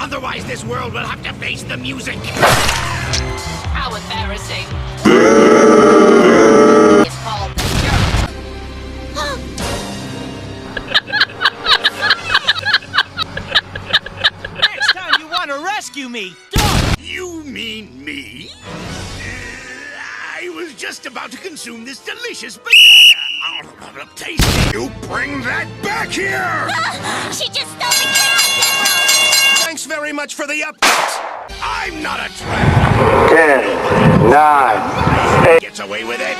Otherwise, this world will have to face the music. How embarrassing. It's called the jerk. Next time you want to rescue me, don't! You mean me? I was just about to consume this delicious banana. Tasty. You bring that back here! She just stole the cat, Thanks very much for the update. I'm not a trap. 10, 9, 8. Gets away with it.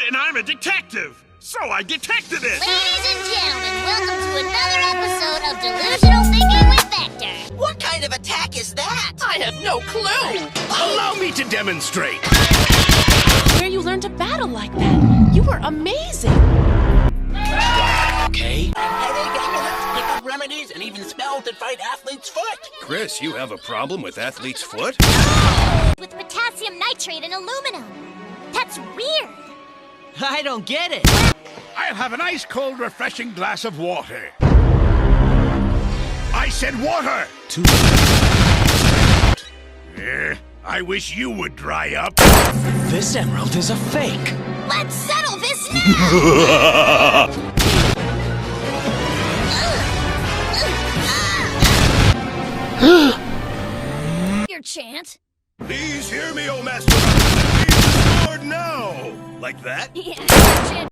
And I'm a detective, so I detected it. Ladies and gentlemen, welcome to another episode of Delusional Thinking with Vector. What kind of attack is that? I have no clue. Allow me to demonstrate. Where you learned to battle like that. You were amazing. Okay. Headache amulets, pickled remedies, and even spells that fight athlete's foot. Chris, you have a problem with athlete's foot? With potassium nitrate and aluminum. That's weird. I don't get it. I'll have an ice cold, refreshing glass of water. I said water! I wish you would dry up. This emerald is a fake. Let's settle this now. Your chant. Please hear me, O Master. Please, Lord, now. Like that? Yeah,